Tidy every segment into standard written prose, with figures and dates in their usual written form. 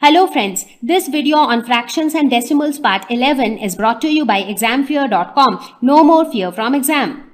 Hello friends, this video on fractions and decimals part 11 is brought to you by examfear.com. No more fear from exam.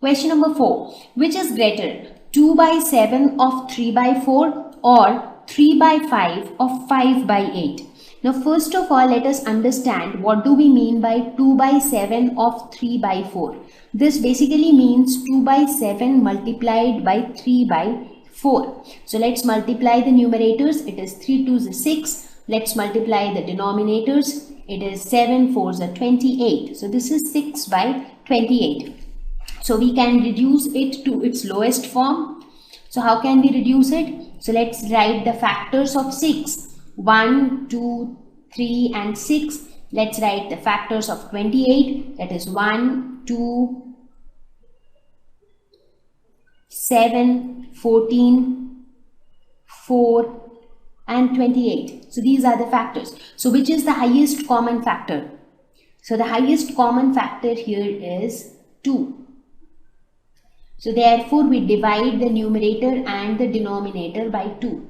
Question number 4. Which is greater, 2 by 7 of 3 by 4 or 3 by 5 of 5 by 8? Now first of all, let us understand what do we mean by 2 by 7 of 3 by 4. This basically means 2 by 7 multiplied by 3 by 4. So let's multiply the numerators. It is 3 2s are 6. Let's multiply the denominators. It is 7 4s are 28. So this is 6 by 28. So we can reduce it to its lowest form. So how can we reduce it? So let's write the factors of 6. 1, 2, 3 and 6. Let's write the factors of 28. That is 1, 2, 7, 14, 4 and 28. So these are the factors. So which is the highest common factor? So the highest common factor here is 2. So therefore we divide the numerator and the denominator by 2.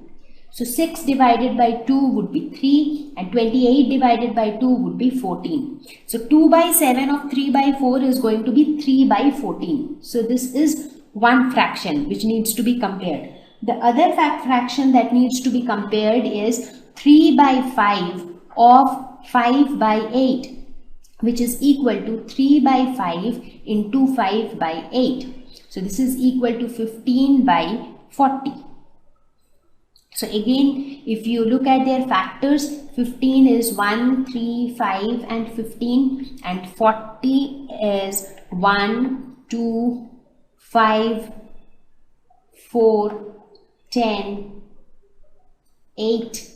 So 6 divided by 2 would be 3 and 28 divided by 2 would be 14. So 2 by 7 of 3 by 4 is going to be 3 by 14. So this is one fraction which needs to be compared. The other fraction that needs to be compared is 3 by 5 of 5 by 8, which is equal to 3 by 5 into 5 by 8. So this is equal to 15 by 40. So again, if you look at their factors, 15 is 1, 3, 5 and 15, and 40 is 1, 2, 5, 4, 10, 8,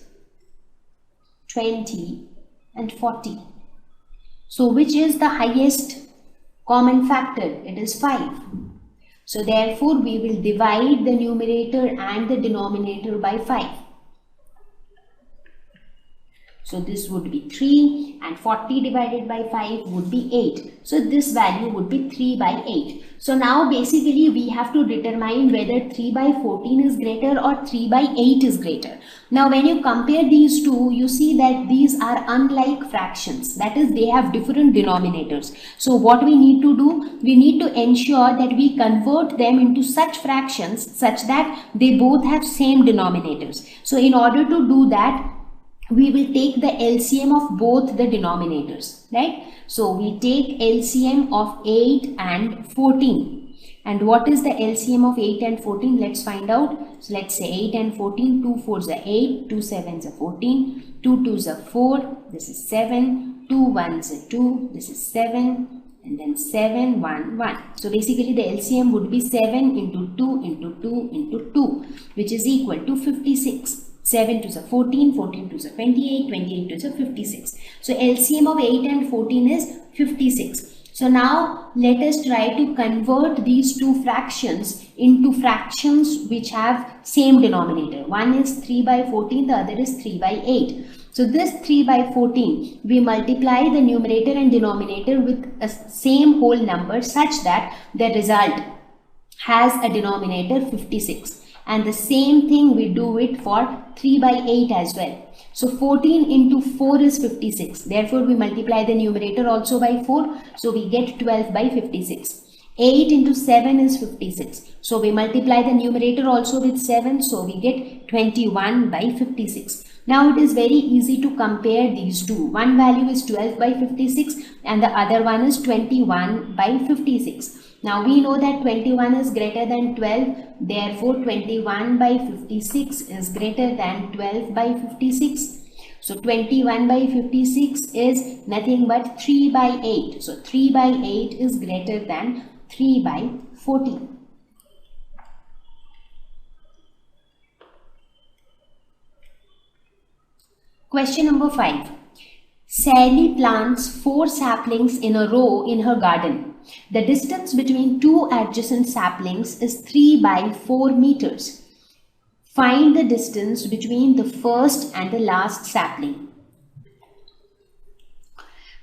20 and 40. So which is the highest common factor? It is 5. So therefore we will divide the numerator and the denominator by 5. So this would be 3 and 40 divided by 5 would be 8. So this value would be 3 by 8. So now basically we have to determine whether 3 by 14 is greater or 3 by 8 is greater. Now when you compare these two, you see that these are unlike fractions. That is, they have different denominators. So what we need to do, we need to ensure that we convert them into such fractions such that they both have same denominators. So in order to do that, we will take the LCM of both the denominators, right? So we take LCM of 8 and 14. And what is the LCM of 8 and 14? Let's find out. So let's say 8 and 14, 2 4s are 8, 2 7s are 14, 2 2s are 4, this is 7, 2 1s are 2, this is 7, and then 7 1 1. So basically the LCM would be 7 into 2 into 2 into 2, which is equal to 56. 7 2s are 14, 14 2s are 28, 28 2s are 56. So LCM of 8 and 14 is 56. So now let us try to convert these two fractions into fractions which have same denominator. One is 3 by 14, the other is 3 by 8. So this 3 by 14, we multiply the numerator and denominator with a same whole number such that the result has a denominator 56. And the same thing we do it for 3 by 8 as well. So 14 into 4 is 56. Therefore we multiply the numerator also by 4. So we get 12 by 56. 8 into 7 is 56. So we multiply the numerator also with 7. So we get 21 by 56. Now it is very easy to compare these two. One value is 12 by 56 and the other one is 21 by 56. Now we know that 21 is greater than 12, therefore 21 by 56 is greater than 12 by 56. So 21 by 56 is nothing but 3 by 8. So 3 by 8 is greater than 3 by 14. Question number 5. Sally plants 4 saplings in a row in her garden. The distance between two adjacent saplings is 3 by 4 meters. Find the distance between the first and the last sapling.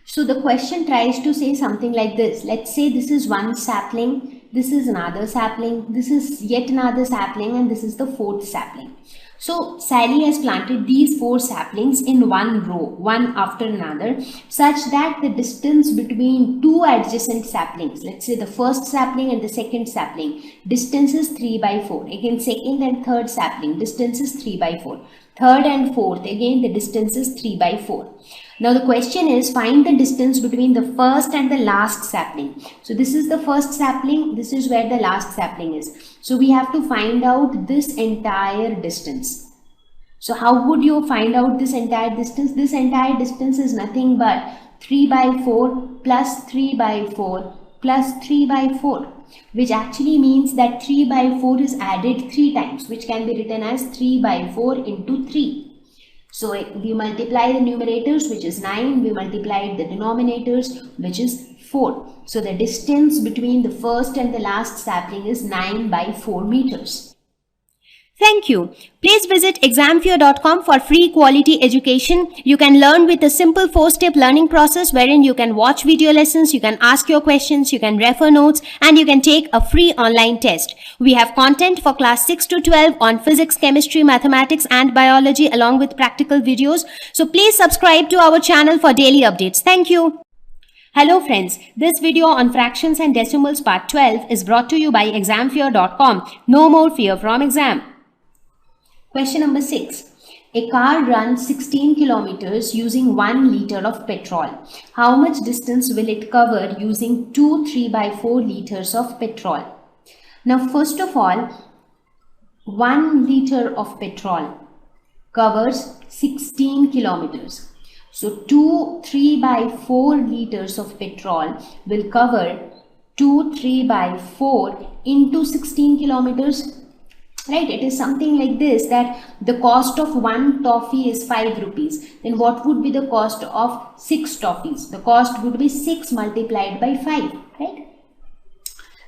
So the question tries to say something like this. Let's say this is one sapling, this is another sapling, this is yet another sapling, and this is the fourth sapling. So Sally has planted these 4 saplings in one row, one after another, such that the distance between 2 adjacent saplings, let's say the first sapling and the second sapling, distance is 3 by 4. Again, second and third sapling, distance is 3 by 4. Third and fourth, again the distance is 3 by 4. Now the question is, find the distance between the first and the last sapling. So this is the first sapling, this is where the last sapling is. So we have to find out this entire distance. So how would you find out this entire distance? This entire distance is nothing but 3 by 4 plus 3 by 4 plus 3 by 4, which actually means that 3 by 4 is added 3 times, which can be written as 3 by 4 into 3. So we multiply the numerators, which is 9, we multiplied the denominators, which is 4. So the distance between the first and the last sapling is 9 by 4 meters. Thank you. Please visit examfear.com for free quality education. You can learn with a simple 4-step learning process wherein you can watch video lessons, you can ask your questions, you can refer notes, and you can take a free online test. We have content for class 6 to 12 on physics, chemistry, mathematics, and biology along with practical videos. So please subscribe to our channel for daily updates. Thank you. Hello friends, this video on fractions and decimals part 12 is brought to you by examfear.com. No more fear from exam. Question number 6. A car runs 16 kilometers using 1 liter of petrol. How much distance will it cover using 2 3 by 4 liters of petrol? Now first of all, 1 liter of petrol covers 16 kilometers. So 2 3 by 4 liters of petrol will cover 2 3 by 4 into 16 kilometers. Right, it is something like this, that the cost of 1 toffee is 5 rupees. Then what would be the cost of 6 toffees? The cost would be 6 multiplied by 5, right?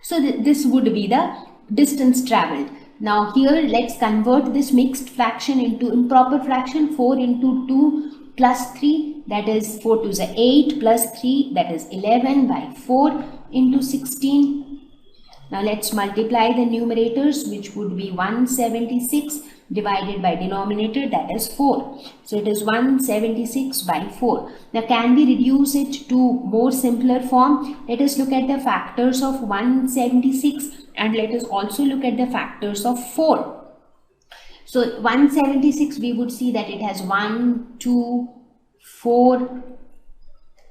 So this would be the distance traveled. Now here let's convert this mixed fraction into improper fraction. 4 into 2 plus 3, that is 4 to the 8 plus 3, that is 11 by 4 into 16. Now let's multiply the numerators, which would be 176 divided by denominator, that is 4. So it is 176 by 4. Now can we reduce it to more simpler form? Let us look at the factors of 176 and let us also look at the factors of 4. So 176, we would see that it has 1, 2, 4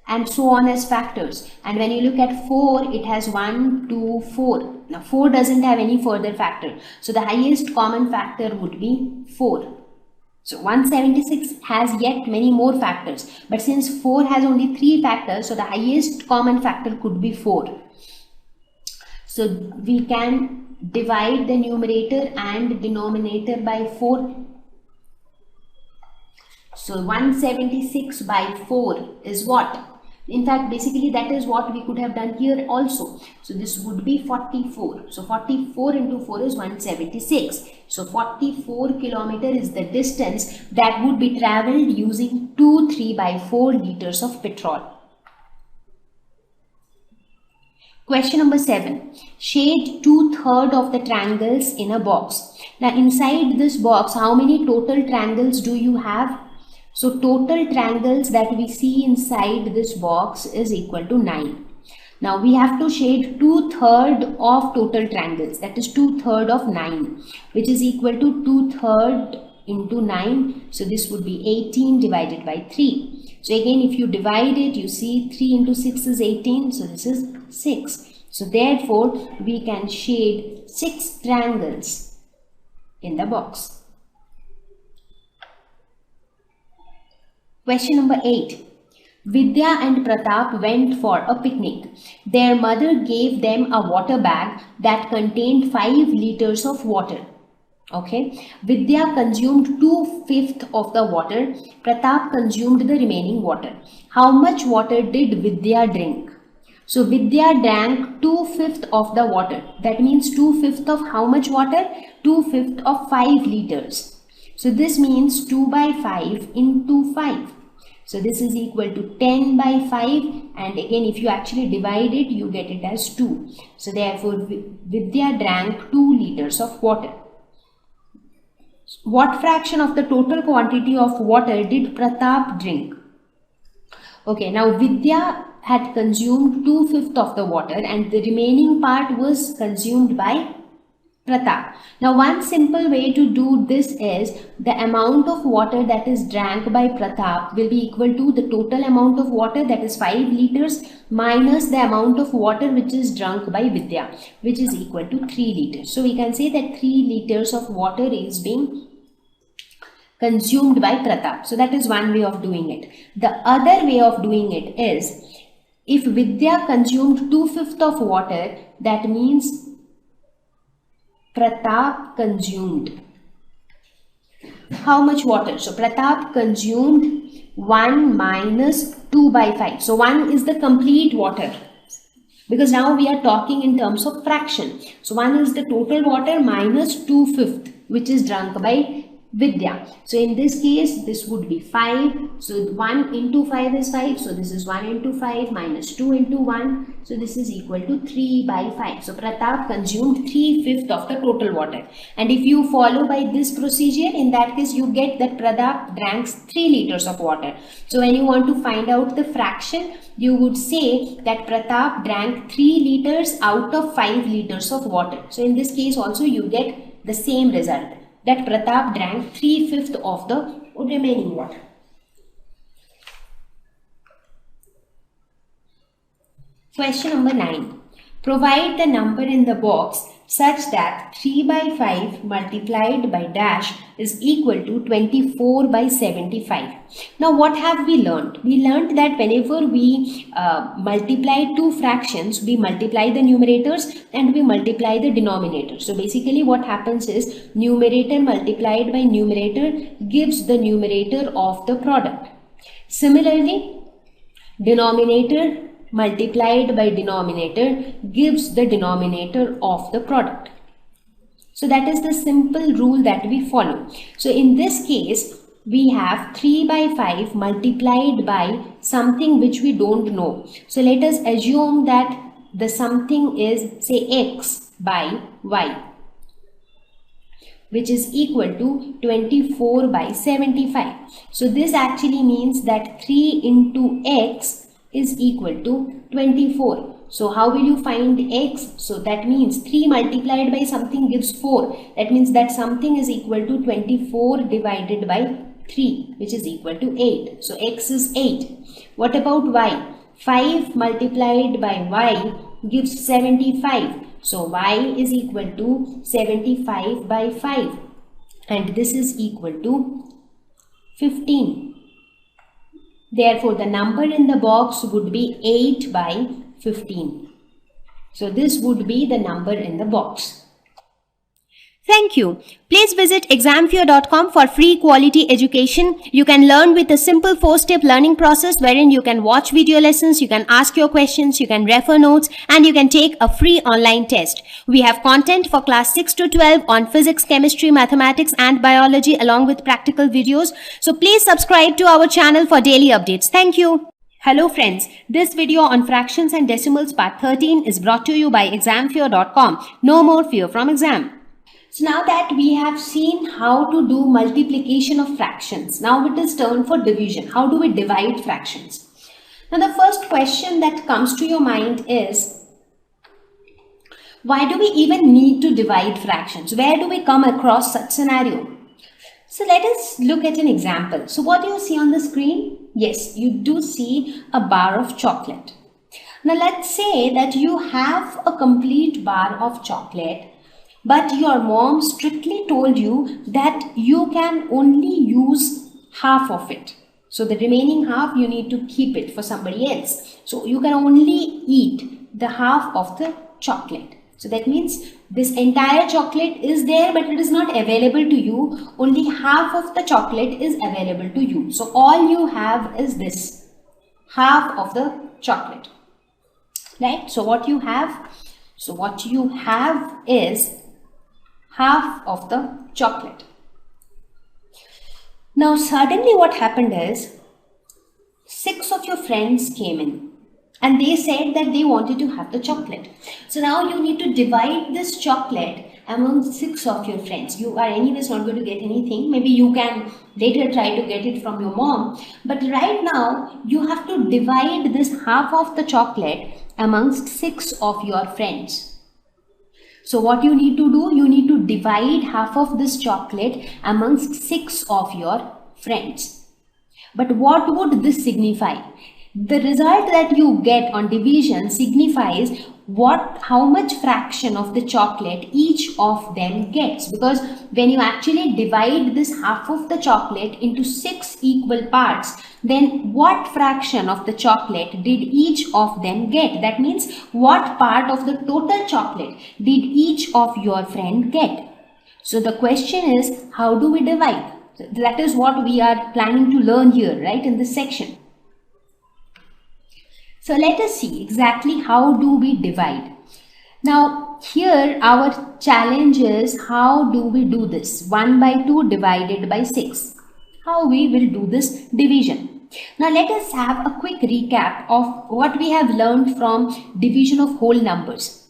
and so on as factors, and when you look at 4, it has 1, 2, 4. Now 4 doesn't have any further factor, so the highest common factor would be 4. So 176 has yet many more factors, but since 4 has only 3 factors, so the highest common factor could be 4. So we can divide the numerator and denominator by 4. So 176 by 4 is what? In fact, basically that is what we could have done here also. So this would be 44. So 44 into 4 is 176. So 44 kilometer is the distance that would be traveled using 2 3 by 4 liters of petrol. Question number 7. Shade 2/3 of the triangles in a box. Now inside this box, how many total triangles do you have? So total triangles that we see inside this box is equal to 9. Now we have to shade 2/3 of total triangles, that is 2/3 of 9, which is equal to 2/3 into 9. So this would be 18 divided by 3. So again, if you divide it, you see 3 into 6 is 18. So this is 6. So therefore, we can shade 6 triangles in the box. Question number 8. Vidya and Pratap went for a picnic. Their mother gave them a water bag that contained 5 liters of water. Okay. Vidya consumed 2/5 of the water. Pratap consumed the remaining water. How much water did Vidya drink? So Vidya drank 2/5 of the water. That means 2/5 of how much water? 2/5 of 5 liters. So this means 2 by 5 into 5. So this is equal to 10 by 5, and again if you actually divide it, you get it as 2. So therefore Vidya drank 2 liters of water. What fraction of the total quantity of water did Pratap drink? Okay, now Vidya had consumed 2/5 of the water and the remaining part was consumed by Pratap. Now, one simple way to do this is the amount of water that is drank by Pratap will be equal to the total amount of water, that is 5 liters, minus the amount of water which is drunk by Vidya, which is equal to 3 liters. So we can say that 3 liters of water is being consumed by Pratap. So that is one way of doing it. The other way of doing it is, if Vidya consumed 2/5 of water, that means Pratap consumed how much water? So Pratap consumed 1 minus 2 by 5. So 1 is the complete water, because now we are talking in terms of fraction. So 1 is the total water minus 2/5, which is drunk by Vidya. So in this case, this would be 5. So 1 into 5 is 5. So this is 1 into 5 minus 2 into 1. So this is equal to 3 by 5. So Pratap consumed 3/5 of the total water. And if you follow by this procedure, in that case, you get that Pratap drank 3 liters of water. So when you want to find out the fraction, you would say that Pratap drank 3 liters out of 5 liters of water. So in this case also, you get the same result, that Pratap drank 3/5 of the remaining water. Question number 9. Provide the number in the box such that 3 by 5 multiplied by dash is equal to 24 by 75. Now what have we learned? We learned that whenever we multiply two fractions, we multiply the numerators and we multiply the denominator. So basically what happens is, numerator multiplied by numerator gives the numerator of the product. Similarly, denominator multiplied by denominator gives the denominator of the product. So that is the simple rule that we follow. So in this case, we have 3 by 5 multiplied by something which we don't know. So let us assume that the something is, say, x by y, which is equal to 24 by 75. So this actually means that 3 into x is equal to 24. So how will you find x? So that means 3 multiplied by something gives 4. That means that something is equal to 24 divided by 3, which is equal to 8. So x is 8. What about y? 5 multiplied by y gives 75. So y is equal to 75 by 5. And this is equal to 15. Therefore, the number in the box would be 8 by 15. So this would be the number in the box. Thank you. Please visit examfear.com for free quality education. You can learn with a simple 4-step learning process wherein you can watch video lessons, you can ask your questions, you can refer notes, and you can take a free online test. We have content for class 6 to 12 on physics, chemistry, mathematics, and biology along with practical videos. So please subscribe to our channel for daily updates. Thank you. Hello friends, this video on fractions and decimals part 13 is brought to you by examfear.com. No more fear from exam. So now that we have seen how to do multiplication of fractions, now it is turn for division. How do we divide fractions? Now the first question that comes to your mind is, why do we even need to divide fractions? Where do we come across such scenario? So let us look at an example. So what do you see on the screen? Yes, you do see a bar of chocolate. Now let's say that you have a complete bar of chocolate, but your mom strictly told you that you can only use half of it. So the remaining half you need to keep it for somebody else. So you can only eat the half of the chocolate. So that means this entire chocolate is there, but it is not available to you. Only half of the chocolate is available to you. So all you have is this half of the chocolate, right? So what you have is half of the chocolate. Now suddenly what happened is 6 of your friends came in and they said that they wanted to have the chocolate. So now you need to divide this chocolate among 6 of your friends. You are anyways not going to get anything. Maybe you can later try to get it from your mom. But right now, you have to divide this half of the chocolate amongst 6 of your friends. So what you need to do, you need to divide half of this chocolate amongst 6 of your friends. But what would this signify? The result that you get on division signifies how much fraction of the chocolate each of them gets, because when you actually divide this half of the chocolate into 6 equal parts, then what fraction of the chocolate did each of them get? That means what part of the total chocolate did each of your friend get? So the question is, how do we divide? That is what we are planning to learn here, right, in this section. So let us see exactly how do we divide. Now here our challenge is, how do we do this? 1 by 2 divided by 6. How we will do this division? Now let us have a quick recap of what we have learned from division of whole numbers.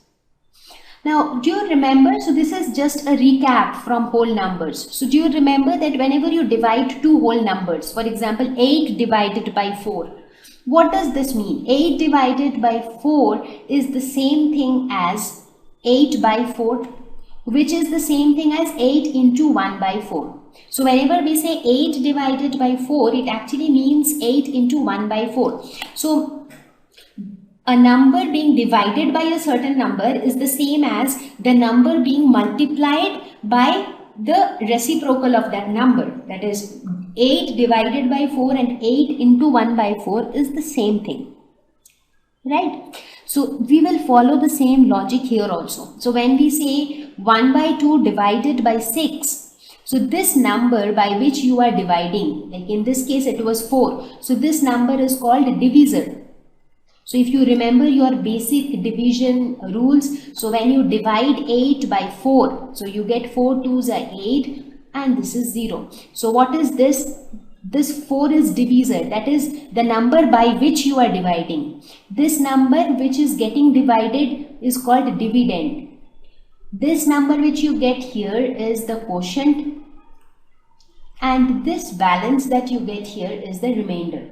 Now, do you remember? So this is just a recap from whole numbers. So do you remember that whenever you divide two whole numbers, for example, 8 divided by 4, what does this mean? 8 divided by 4 is the same thing as 8 by 4, which is the same thing as 8 into 1 by 4. So whenever we say 8 divided by 4, it actually means 8 into 1 by 4. So a number being divided by a certain number is the same as the number being multiplied by the reciprocal of that number. That is, 8 divided by 4 and 8 into 1 by 4 is the same thing, right? So we will follow the same logic here also. So when we say 1 by 2 divided by 6, so this number by which you are dividing, like in this case it was 4, so this number is called divisor. So if you remember your basic division rules, so when you divide 8 by 4, so you get 4 2s are 8 and this is 0. So what is this? This 4 is divisor, that is the number by which you are dividing. This number which is getting divided is called dividend. This number which you get here is the quotient, and this balance that you get here is the remainder.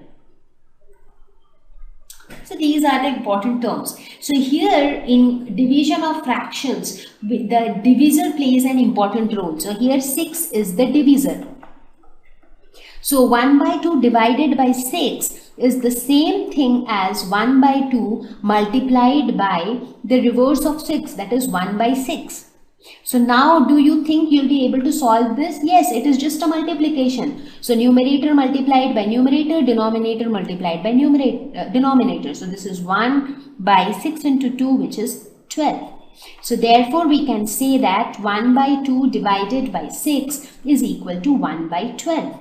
So these are the important terms. So here in division of fractions, the divisor plays an important role. So here 6 is the divisor. So 1 by 2 divided by 6 is the same thing as 1 by 2 multiplied by the reverse of 6, that is 1 by 6. So now do you think you'll be able to solve this? Yes, it is just a multiplication. So numerator multiplied by numerator, denominator multiplied by denominator. So this is 1 by 6 into 2, which is 12. So therefore we can say that 1 by 2 divided by 6 is equal to 1 by 12.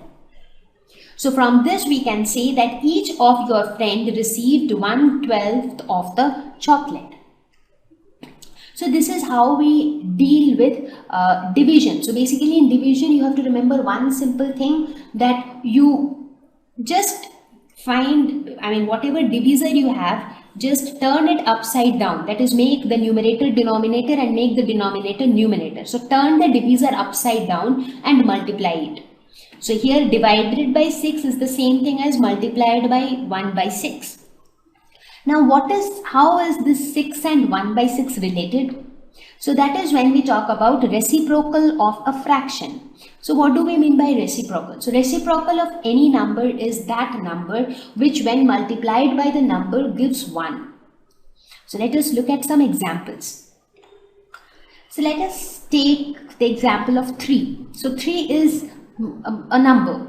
So from this we can say that each of your friend received 1/12 of the chocolate. So this is how we deal with division. So basically in division you have to remember one simple thing, that you just find, whatever divisor you have, just turn it upside down. That is, make the numerator denominator and make the denominator numerator. So turn the divisor upside down and multiply it. So here divided by 6 is the same thing as multiplied by 1 by 6. Now how is this 6 and 1 by 6 related? So that is when we talk about reciprocal of a fraction. So what do we mean by reciprocal? So reciprocal of any number is that number which when multiplied by the number gives 1. So let us look at some examples. So let us take the example of 3. So 3 is a number.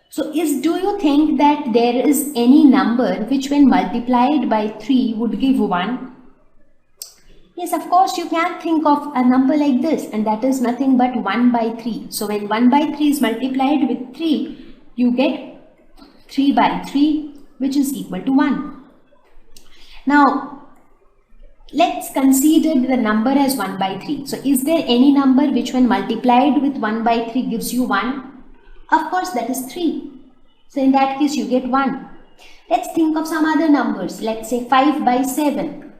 So do you think that there is any number which when multiplied by 3 would give 1? Yes, of course you can think of a number like this, and that is nothing but 1 by 3. So when 1 by 3 is multiplied with 3, you get 3 by 3, which is equal to 1. Now let's consider the number as 1 by 3. So is there any number which when multiplied with 1 by 3 gives you 1? Of course, that is 3. So in that case you get 1. Let's think of some other numbers. Let's say 5 by 7.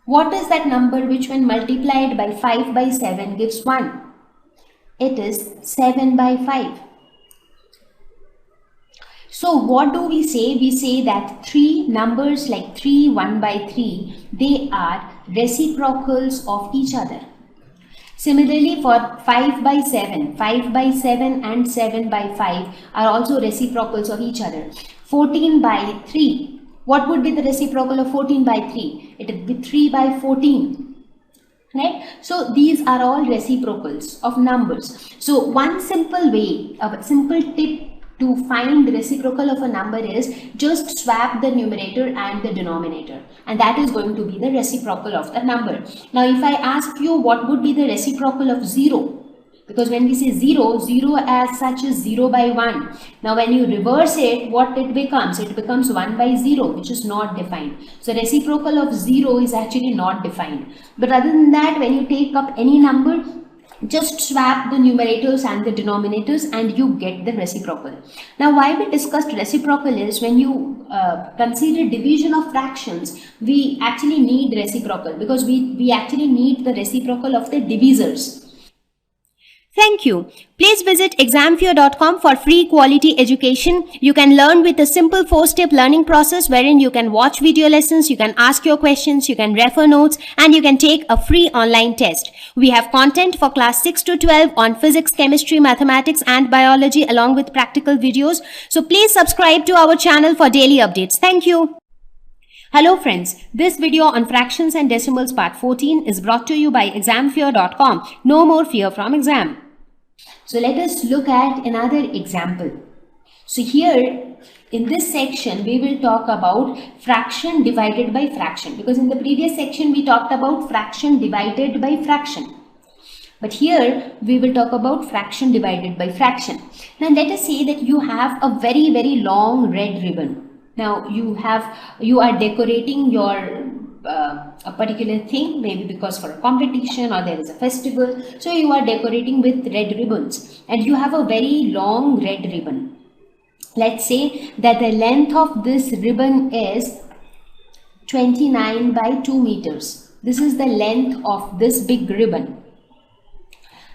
What is that number which when multiplied by 5 by 7 gives 1? It is 7 by 5. So what do we say? We say that three numbers like 3, 1 by 3, they are reciprocals of each other. Similarly, for 5 by 7 and 7 by 5 are also reciprocals of each other. 14 by 3, what would be the reciprocal of 14 by 3? It would be 3 by 14. Right? So these are all reciprocals of numbers. So one simple way, a simple tip to find the reciprocal of a number is just swap the numerator and the denominator, and that is going to be the reciprocal of the number. Now if I ask you what would be the reciprocal of 0, because when we say 0, 0 as such is 0 by 1. Now when you reverse it, what it becomes? It becomes 1 by 0, which is not defined. So reciprocal of 0 is actually not defined. But other than that, when you take up any number, just swap the numerators and the denominators and you get the reciprocal. Now why we discussed reciprocal is when you consider division of fractions, we actually need reciprocal, because we actually need the reciprocal of the divisors. Thank you. Please visit examfear.com for free quality education. You can learn with a simple 4-step learning process wherein you can watch video lessons, you can ask your questions, you can refer notes, and you can take a free online test. We have content for class 6 to 12 on physics, chemistry, mathematics, and biology along with practical videos. So please subscribe to our channel for daily updates. Thank you. Hello friends, this video on fractions and decimals part 14 is brought to you by examfear.com. No more fear from exam. So let us look at another example. So here in this section we will talk about fraction divided by fraction, because in the previous section we talked about fraction divided by fraction. But here we will talk about fraction divided by fraction. Now let us say that you have a very long red ribbon. Now you are decorating your a particular thing, maybe because for a competition or there is a festival. So you are decorating with red ribbons and you have a very long red ribbon. Let's say that the length of this ribbon is 29 by 2 meters. This is the length of this big ribbon.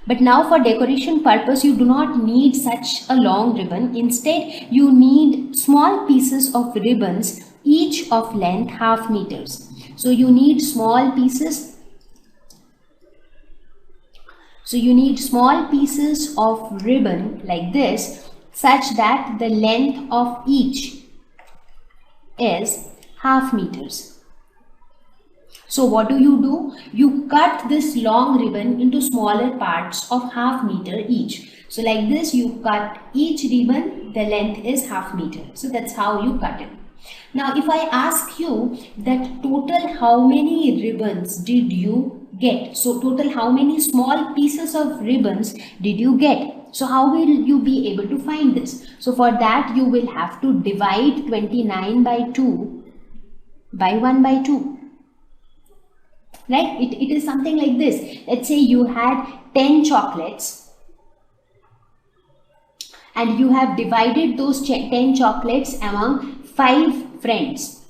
But now for decoration purpose, you do not need such a long ribbon. Instead, you need small pieces of ribbons, each of length half meters. So you need small pieces. So you need small pieces of ribbon like this, such that the length of each is half meters. So what do? You cut this long ribbon into smaller parts of half meter each. So like this, you cut each ribbon, the length is half meter. So that's how you cut it. Now if I ask you that total how many ribbons did you get? So total how many small pieces of ribbons did you get? So how will you be able to find this? So for that you will have to divide 29 by 2 by 1 by 2. Right? It is something like this. Let's say you had 10 chocolates and you have divided those 10 chocolates among 5 friends.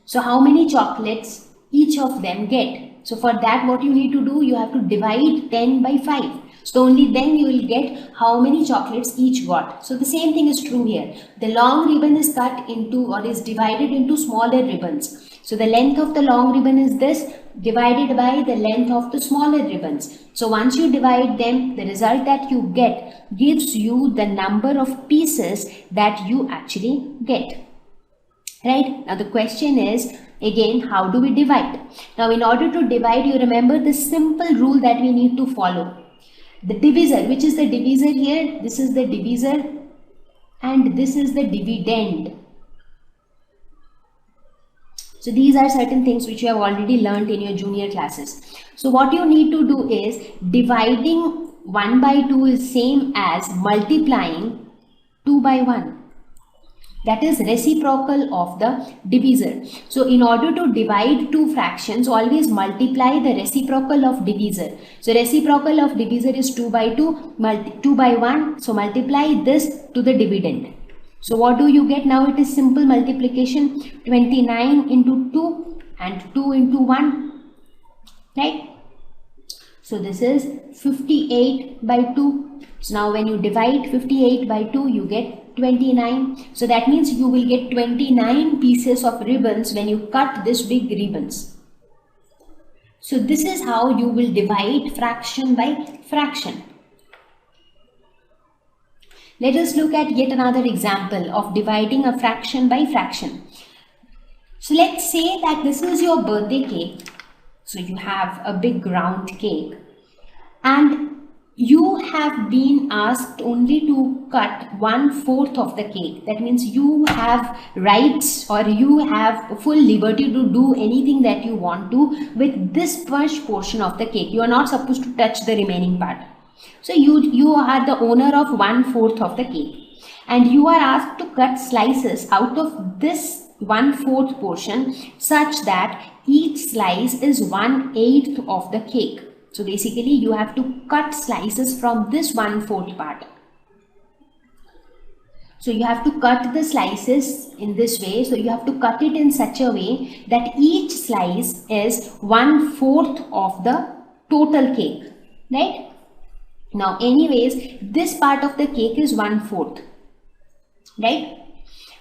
So how many chocolates each of them get? So for that what you need to do, you have to divide 10 by 5. So only then you will get how many chocolates each got. So the same thing is true here. The long ribbon is cut into or is divided into smaller ribbons. So the length of the long ribbon is this divided by the length of the smaller ribbons. So once you divide them, the result that you get gives you the number of pieces that you actually get. Right? Now the question is again, how do we divide? Now in order to divide, you remember the simple rule that we need to follow. The divisor, which is the divisor here? This is the divisor and this is the dividend. So these are certain things which you have already learned in your junior classes. So what you need to do is dividing 1 by 2 is same as multiplying 2 by 1. That is reciprocal of the divisor. So in order to divide two fractions, always multiply the reciprocal of divisor. So reciprocal of divisor is 2 by 2, 2 by 1. So multiply this to the dividend. So what do you get? Now it is simple multiplication. 29 into 2 and 2 into 1. right? So this is 58 by 2. So now when you divide 58 by 2, you get 29. So that means you will get 29 pieces of ribbons when you cut this big ribbons. So this is how you will divide fraction by fraction. Let us look at yet another example of dividing a fraction by fraction. So let's say that this is your birthday cake. So you have a big round cake and you have been asked only to cut 1/4 of the cake. That means you have rights or you have full liberty to do anything that you want to with this first portion of the cake. You are not supposed to touch the remaining part. So you are the owner of 1/4 of the cake and you are asked to cut slices out of this 1/4 portion such that each slice is 1/8 of the cake. So basically you have to cut slices from this 1/4 part. So you have to cut the slices in this way. So you have to cut it in such a way that each slice is 1/4 of the total cake, right? Now anyways, this part of the cake is 1/4, right?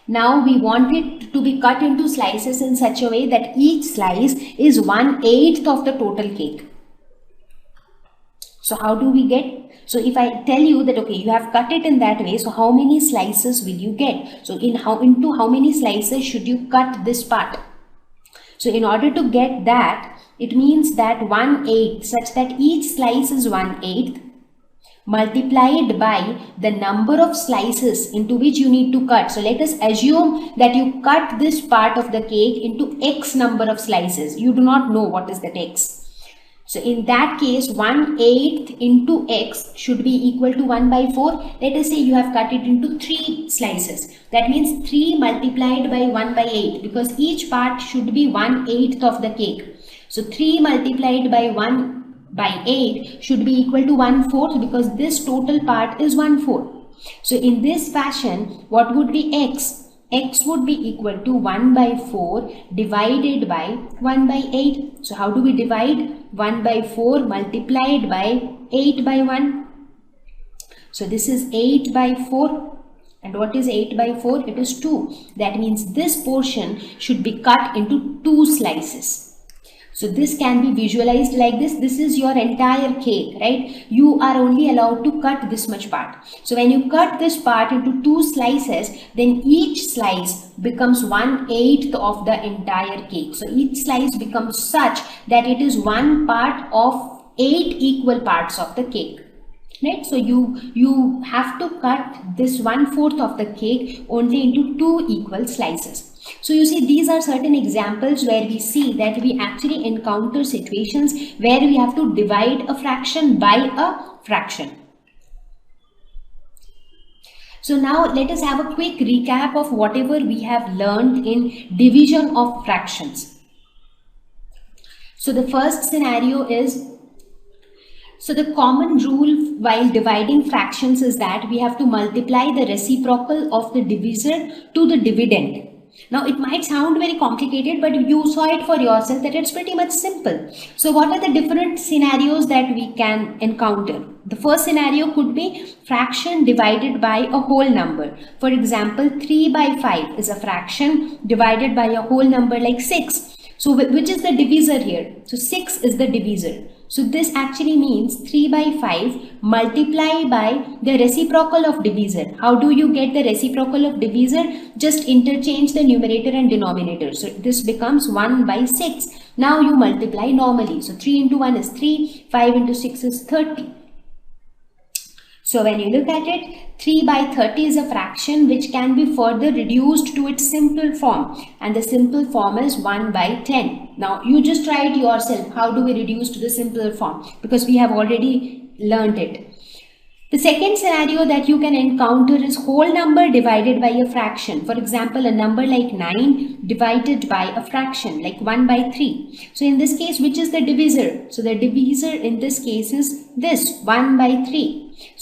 Now we want it to be cut into slices in such a way that each slice is 1/8 of the total cake. So how do we get? So if I tell you that okay, you have cut it in that way, so how many slices will you get? So into how many slices should you cut this part? So in order to get that, it means that 1/8 such that each slice is 1/8 multiplied by the number of slices into which you need to cut. So let us assume that you cut this part of the cake into X number of slices. You do not know what is that X. So in that case, 1/8 into X should be equal to 1/4. Let us say you have cut it into 3 slices. That means 3 multiplied by 1/8 because each part should be 1/8 of the cake. So 3 multiplied by 1/8 should be equal to 1/4 because this total part is 1/4. So in this fashion, what would be X? X would be equal to 1/4 divided by 1/8. So how do we divide? 1/4 multiplied by 8/1. So this is 8/4. And what is 8/4? It is 2. That means this portion should be cut into 2 slices. So this can be visualized like this. This is your entire cake, right? You are only allowed to cut this much part. So when you cut this part into 2 slices, then each slice becomes 1/8 of the entire cake. So each slice becomes such that it is one part of 8 equal parts of the cake. Right? So you have to cut this 1/4 of the cake only into 2 equal slices. So you see, these are certain examples where we see that we actually encounter situations where we have to divide a fraction by a fraction. So now let us have a quick recap of whatever we have learned in division of fractions. So the first scenario is, so the common rule while dividing fractions is that we have to multiply the reciprocal of the divisor to the dividend. Now it might sound very complicated, but you saw it for yourself that it's pretty much simple. So what are the different scenarios that we can encounter? The first scenario could be fraction divided by a whole number. For example, 3/5 is a fraction divided by a whole number like 6. So which is the divisor here? So 6 is the divisor. So this actually means 3/5 multiplied by the reciprocal of divisor. How do you get the reciprocal of divisor? Just interchange the numerator and denominator. So this becomes 1/6. Now you multiply normally. So 3 into 1 is 3, 5 into 6 is 30. So when you look at it, 3/30 is a fraction which can be further reduced to its simple form, and the simple form is 1/10. Now you just try it yourself. How do we reduce to the simple form? Because we have already learned it. The second scenario that you can encounter is whole number divided by a fraction. For example, a number like 9 divided by a fraction like 1/3. So in this case, which is the divisor? So the divisor in this case is this 1/3.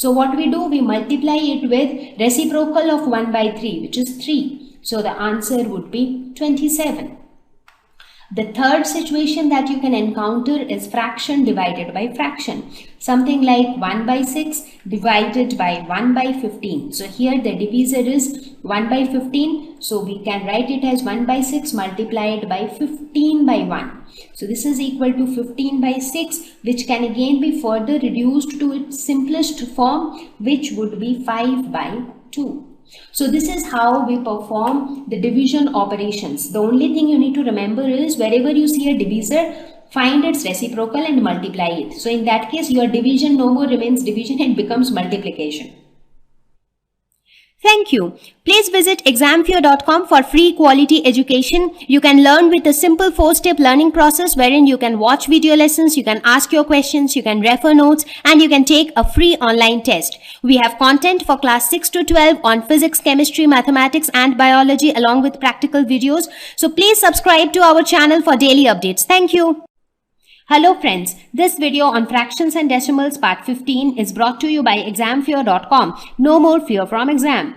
So what we do, we multiply it with reciprocal of 1/3, which is 3. So the answer would be 27. The third situation that you can encounter is fraction divided by fraction. Something like 1 by 6 divided by 1 by 15. So here the divisor is 1 by 15. So we can write it as 1 by 6 multiplied by 15 by 1. So this is equal to 15 by 6, which can again be further reduced to its simplest form, which would be 5 by 2. So this is how we perform the division operations. The only thing you need to remember is wherever you see a divisor, find its reciprocal and multiply it. So in that case, your division no more remains division, it becomes multiplication. Thank you. Please visit examfear.com for free quality education. You can learn with a simple 4-step learning process wherein you can watch video lessons, you can ask your questions, you can refer notes, and you can take a free online test. We have content for class 6 to 12 on physics, chemistry, mathematics, and biology along with practical videos. So please subscribe to our channel for daily updates. Thank you. Hello friends, this video on fractions and decimals part 15 is brought to you by examfear.com. No more fear from exam.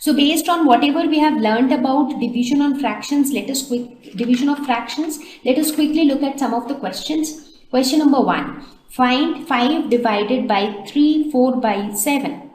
So based on whatever we have learned about division on fractions, let us quickly look at some of the questions. Question number 1. Find 5 divided by 3, 4 by 7.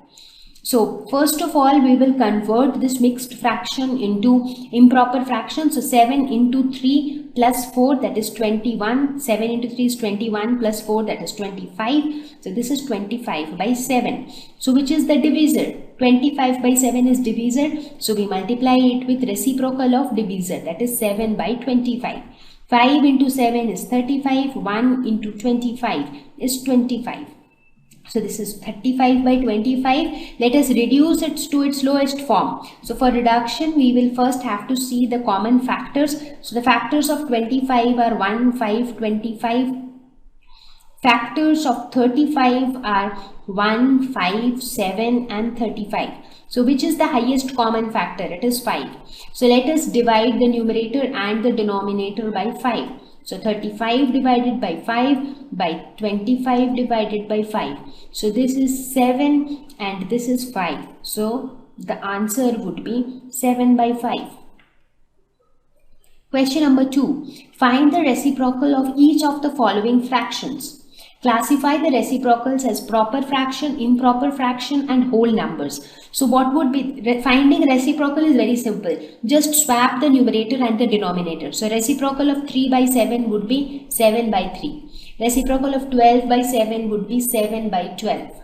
So first of all, we will convert this mixed fraction into improper fraction. So 7 into 3 plus 4, that is 21. 7 into 3 is 21 plus 4, that is 25. So this is 25 by 7. So which is the divisor? 25 by 7 is divisor. So we multiply it with reciprocal of divisor, that is 7 by 25. 5 into 7 is 35. 1 into 25 is 25. So this is 35 by 25. Let us reduce it to its lowest form. So for reduction, we will first have to see the common factors. So the factors of 25 are 1, 5, 25. Factors of 35 are 1, 5, 7 and 35. So which is the highest common factor? It is 5. So let us divide the numerator and the denominator by 5. So 35 divided by 5 by 25 divided by 5. So this is 7 and this is 5. So the answer would be 7 by 5. Question number 2. Find the reciprocal of each of the following fractions. Classify the reciprocals as proper fraction, improper fraction and whole numbers. So what would be, finding reciprocal is very simple. Just swap the numerator and the denominator. So reciprocal of 3 by 7 would be 7 by 3. Reciprocal of 12 by 7 would be 7 by 12.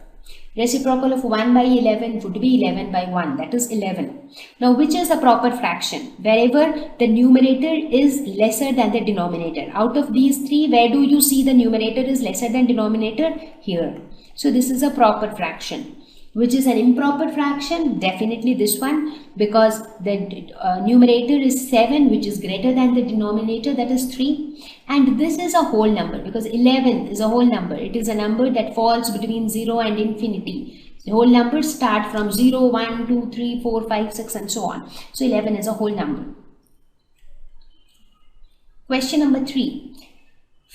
Reciprocal of 1 by 11 would be 11 by 1, that is 11. Now which is a proper fraction? Wherever the numerator is lesser than the denominator. Out of these three, where do you see the numerator is lesser than denominator? Here. So this is a proper fraction. Which is an improper fraction? Definitely this one, because the numerator is 7, which is greater than the denominator, that is 3. And this is a whole number, because 11 is a whole number. It is a number that falls between 0 and infinity. The whole numbers start from 0, 1, 2, 3, 4, 5, 6 and so on. So 11 is a whole number. Question number 3.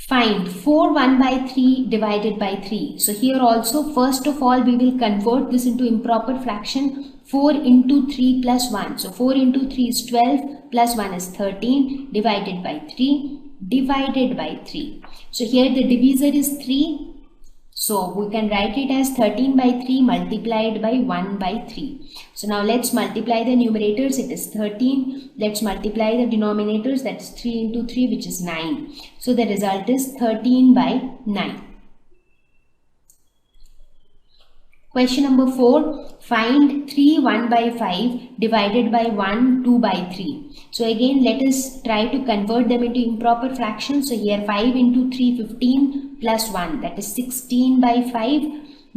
Find 4 1 by 3 divided by 3. So here also, first of all, we will convert this into improper fraction. 4 into 3 plus 1. So 4 into 3 is 12 plus 1 is 13 divided by 3 divided by 3. So here the divisor is 3. So we can write it as 13 by 3 multiplied by 1 by 3. So now let's multiply the numerators. It is 13. Let's multiply the denominators. That's 3 into 3, which is 9. So the result is 13 by 9. Question number 4. Find 3 1 by 5 divided by 1 2 by 3. So again, let us try to convert them into improper fractions. So here 5 into 3, 15 plus 1, that is 16 by 5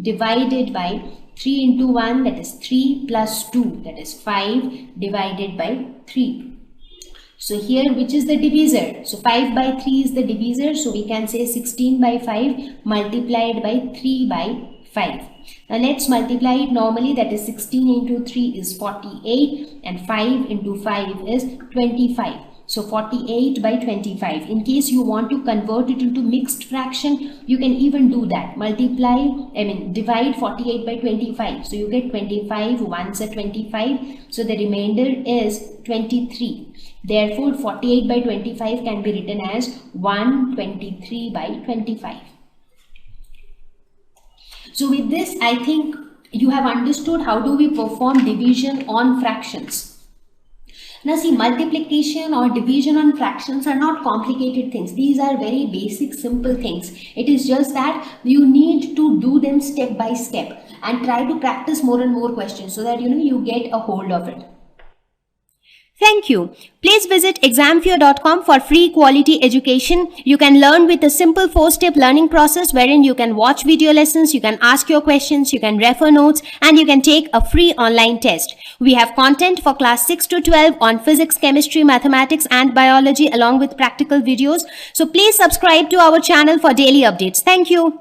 divided by 3 into 1, that is 3 plus 2, that is 5 divided by 3. So here which is the divisor? So 5 by 3 is the divisor. So we can say 16 by 5 multiplied by 3 by 5. Now let's multiply it normally, that is 16 into 3 is 48 and 5 into 5 is 25. So 48 by 25. In case you want to convert it into mixed fraction, you can even do that. Divide 48 by 25. So you get 25 ones are 25. So the remainder is 23. Therefore, 48 by 25 can be written as 123 by 25. So with this, I think you have understood how do we perform division on fractions. Now see, multiplication or division on fractions are not complicated things. These are very basic, simple things. It is just that you need to do them step by step and try to practice more and more questions so that you get a hold of it. Thank you. Please visit examfear.com for free quality education. You can learn with a simple 4-step learning process wherein you can watch video lessons, you can ask your questions, you can refer notes, and you can take a free online test. We have content for class 6 to 12 on physics, chemistry, mathematics, and biology along with practical videos. So please subscribe to our channel for daily updates. Thank you.